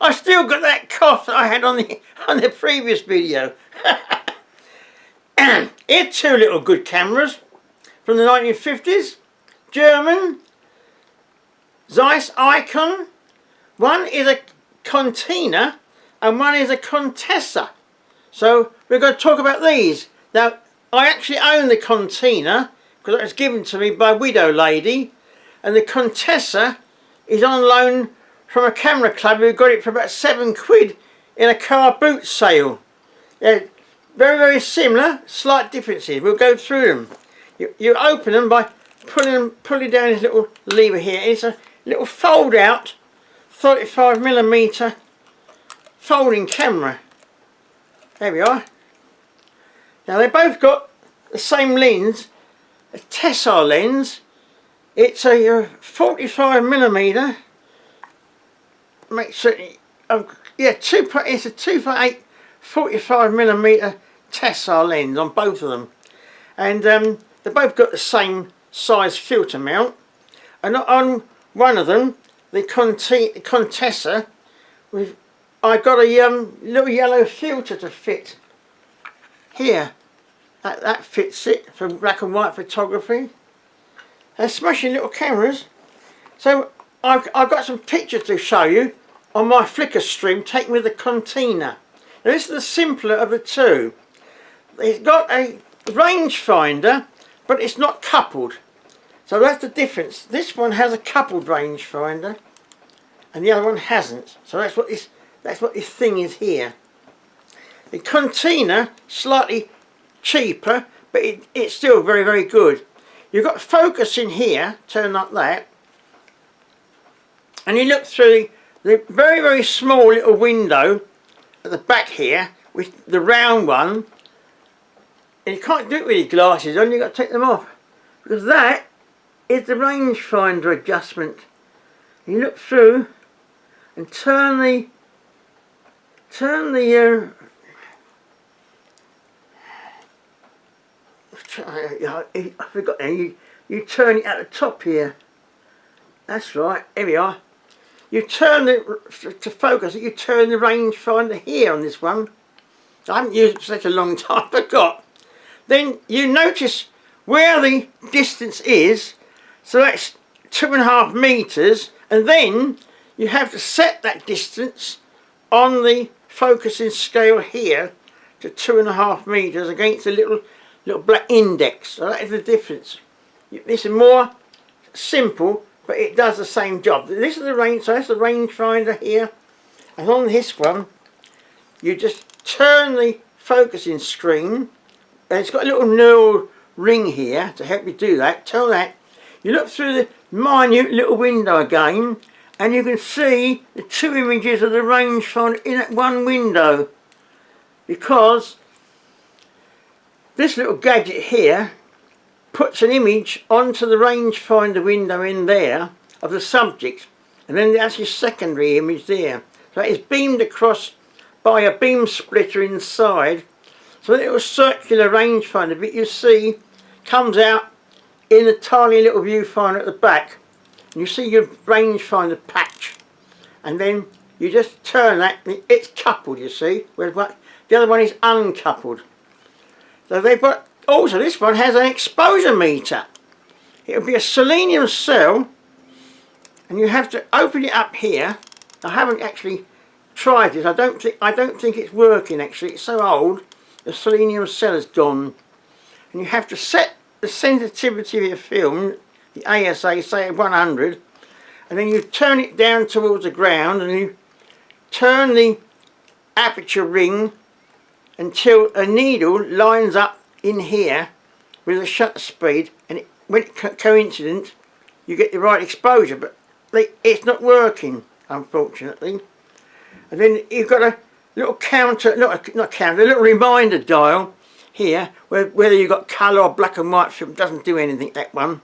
I still got that cough that I had on the previous video. Here's two little good cameras from the 1950s, German, Zeiss Ikon. One is a CONTINA and one is a CONTESSA. So we're going to talk about these. Now, I actually own the CONTINA because it was given to me by a widow lady, and the CONTESSA is on loan from a camera club who got it for about £7 in a car boot sale. They're very, very similar, slight differences. We'll go through them. You open them by pulling down this little lever here. It's a little fold out 35mm folding camera. There we are. Now they both got the same lens, a Contessa lens. It's a 45mm. Makes it, yeah, it's a 2.8 45mm Contessa lens on both of them, and they both got the same size filter mount. And on one of them, the Contessa, I got a little yellow filter to fit here. That fits it for black and white photography. They're smashing little cameras. So I've got some pictures to show you on my Flickr stream taken with the CONTINA. Now this is the simpler of the two. It's got a rangefinder, but it's not coupled. So that's the difference. This one has a coupled rangefinder and the other one hasn't. So that's what this thing is here. The CONTINA, slightly cheaper, but it's still very, very good. You've got focus in here, turn like that, and you look through the very, very small little window at the back here with the round one, and you can't do it with your glasses on, you've got to take them off, because that is the rangefinder adjustment. You look through and turn the I forgot now, you turn it at the top here. That's right, here we are. You turn it to focus, you turn the rangefinder here on this one. I haven't used it for such a long time, I forgot. Then you notice where the distance is, so that's 2.5 meters, and then you have to set that distance on the focusing scale here to 2.5 meters against the little black index. So that is the difference. This is more simple, but it does the same job. This is the range, so that's the rangefinder here, and on this one you just turn the focusing screen, and it's got a little knurled ring here to help you do that. Turn that. You look through the minute little window again, and you can see the two images of the rangefinder in that one window, because this little gadget here puts an image onto the rangefinder window in there of the subject, and then that's your secondary image there. So it is beamed across by a beam splitter inside. So the little circular rangefinder bit you see comes out in a tiny little viewfinder at the back. And you see your rangefinder patch, and then you just turn that, and it's coupled, you see, whereas the other one is uncoupled. So they've got, also this one has an exposure meter. It'll be a selenium cell, and you have to open it up here. I haven't actually tried this. I don't think it's working actually. It's so old. The selenium cell is gone, and you have to set the sensitivity of your film, the ASA, say at 100, and then you turn it down towards the ground, and you turn the aperture ring until a needle lines up in here with a shutter speed, and when it's coincident you get the right exposure, but it's not working, unfortunately. And then you've got a little counter, not counter, a little reminder dial here, whether you've got colour or black and white film. Doesn't do anything, that one.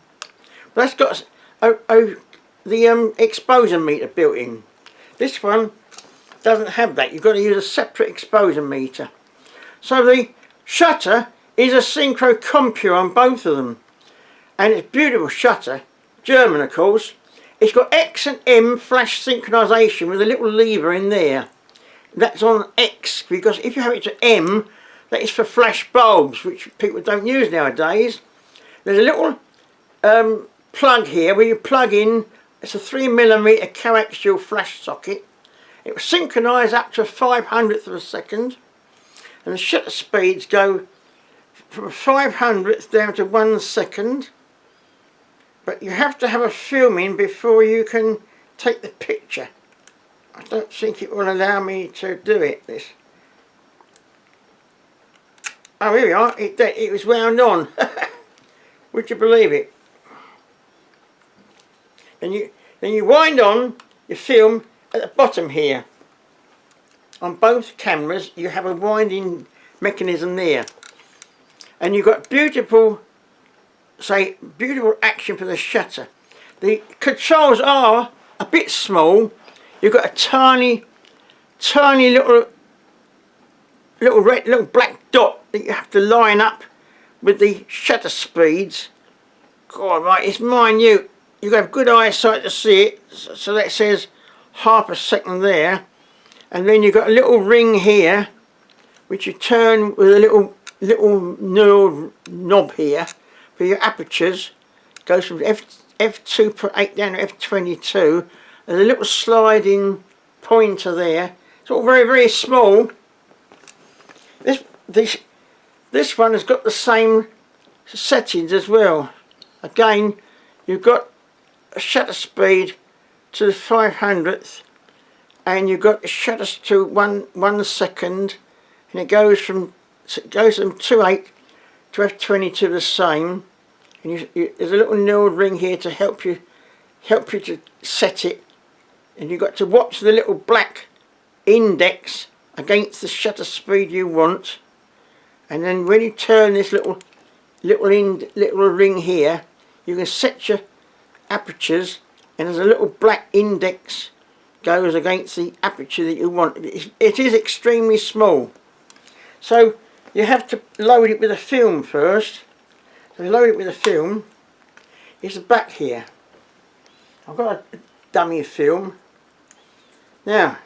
But that's got the exposure meter built in. This one doesn't have that. You've got to use a separate exposure meter. So the shutter is a synchro compure on both of them, and it's a beautiful shutter, German of course, it's got X and M flash synchronization with a little lever in there. That's on X, because if you have it to M, that is for flash bulbs, which people don't use nowadays. There's a little plug here where you plug in. It's a 3mm coaxial flash socket. It will synchronise up to a 500th of a second, and the shutter speeds go from a 500th down to 1 second. But you have to have a film in before you can take the picture. I don't think it will allow me to do it. This. Oh, here we are. It was wound on. Would you believe it? Then you wind on your film at the bottom here. On both cameras, you have a winding mechanism there, and you've got beautiful action for the shutter. The controls are a bit small. You've got a tiny little black dot that you have to line up with the shutter speeds. God, right, it's minute. You've got good eyesight to see it, so that says half a second there. And then you've got a little ring here, which you turn with a little neural knob here for your apertures. It goes from f2.8 down to f22. There's a little sliding pointer there. It's all very, very small. This one has got the same settings as well. Again, you've got a shutter speed to the 500th, and you've got the shutters to 1 second, and it goes from 2.8 to f22 the same. And there's a little knurled ring here to help you to set it, and you've got to watch the little black index against the shutter speed you want. And then when you turn this little ring here, you can set your apertures, and there's a little black index goes against the aperture that you want. It is extremely small, so you have to load it with a film first. So you load it with a film. It's the back here. I've got a dummy film. Now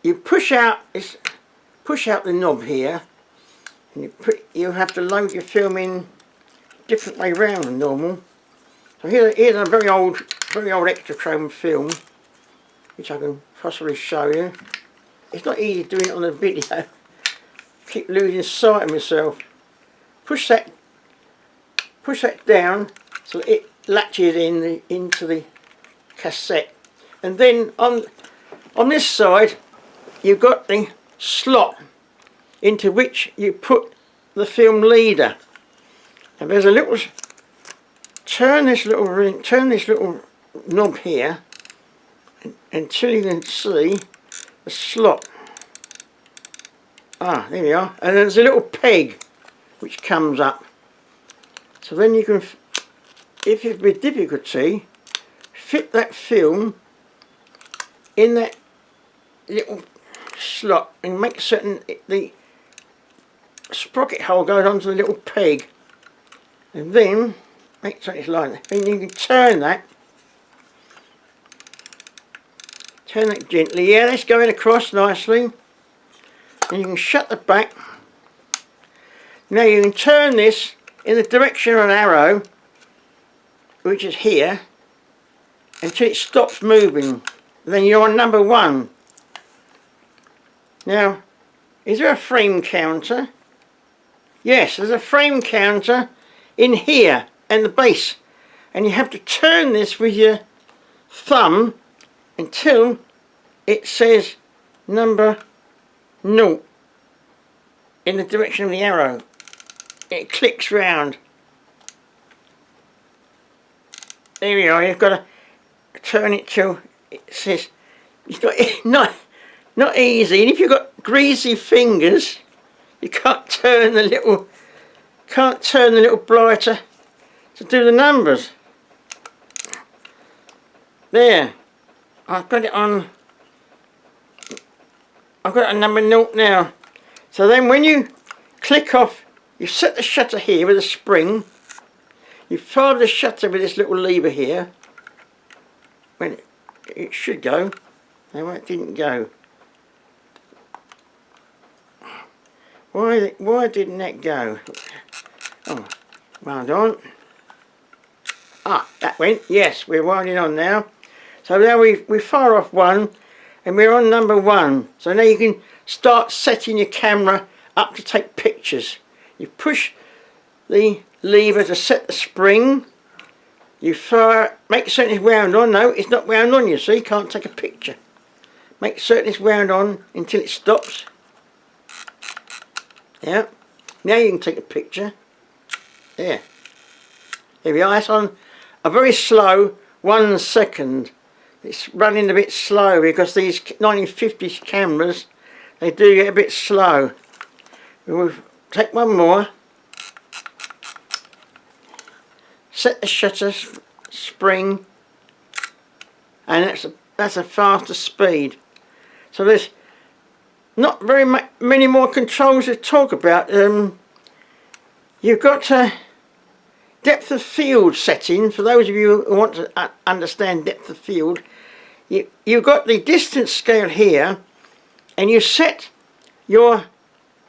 you push out the knob here, and you have to load your film in a different way round than normal. So here's a very old Ektachrome film, which I can possibly show you. It's not easy doing it on a video. Keep losing sight of myself. Push that down so it latches into the cassette, and then on this side you've got the slot into which you put the film leader, and there's a little turn this little knob here until you can see the slot. Ah, there we are. And there's a little peg which comes up, so then you can, if it's with difficulty, fit that film in that little slot and make certain the sprocket hole goes onto the little peg, and then make sure it's like that. And you can turn that gently. Yeah, that's going across nicely. And you can shut the back. Now you can turn this in the direction of an arrow, which is here, until it stops moving. Then you're on number 1. Now, is there a frame counter? Yes, there's a frame counter in here and the base, and you have to turn this with your thumb until it says number 0 in the direction of the arrow. It clicks round. There we are. You've got to turn it till it says. It's not easy, and if you've got greasy fingers, you can't turn the little blighter to do the numbers. There, I've got it on number 0 now. So then when you click off, you set the shutter here with a spring. You fire the shutter with this little lever here, when it should go. No, it didn't go. Why didn't that go? Oh, wound on. Ah, that went. Yes, we're winding on now. So now we fire off one, and we're on number 1. So now you can start setting your camera up to take pictures. You push the lever to set the spring. You fire, make certain it's wound on. No, it's not wound on, you see, can't take a picture. Make certain it's wound on until it stops. Yeah. Now you can take a picture. There. There we are. That's on a very slow 1 second. It's running a bit slow because these 1950s cameras, they do get a bit slow. We'll take one more. Set the shutter spring, and that's a faster speed. So there's not very many more controls to talk about. You've got depth of field setting. For those of you who want to understand depth of field, you've got the distance scale here, and you set your,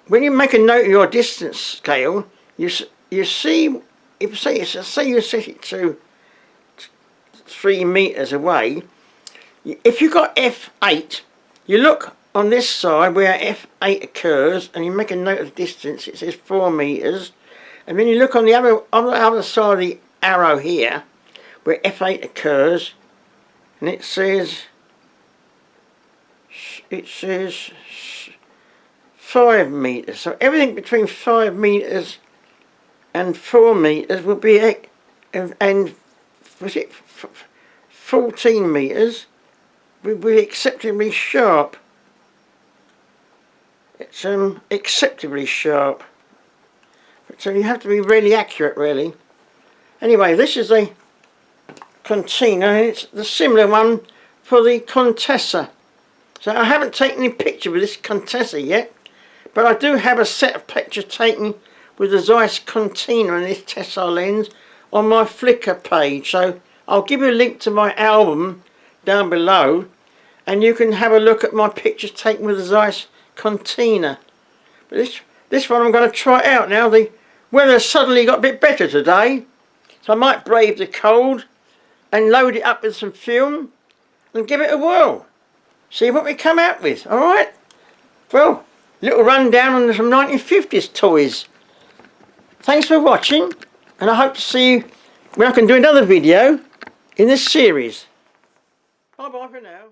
when you make a note of your distance scale, you see, if say you set it to 3 meters away, if you've got F8, you look on this side where F8 occurs, and you make a note of distance. It says 4 meters, and then you look on the other side of the arrow here where F8 occurs, and it says 5 meters. So everything between 5 meters and 4 meters will be, and was it 14 meters, will be acceptably sharp. It's acceptably sharp. So you have to be really accurate, really. Anyway, this is a CONTINA, and it's the similar one for the CONTESSA. So I haven't taken any picture with this CONTESSA yet, but I do have a set of pictures taken with the Zeiss CONTINA and this Tessar lens on my Flickr page. So I'll give you a link to my album down below, and you can have a look at my pictures taken with the Zeiss CONTINA. But this one I'm going to try out now. The weather suddenly got a bit better today, so I might brave the cold and load it up with some film and give it a whirl. See what we come out with. Alright? Well, little rundown on some 1950s toys. Thanks for watching, and I hope to see you when I can do another video in this series. Bye bye for now.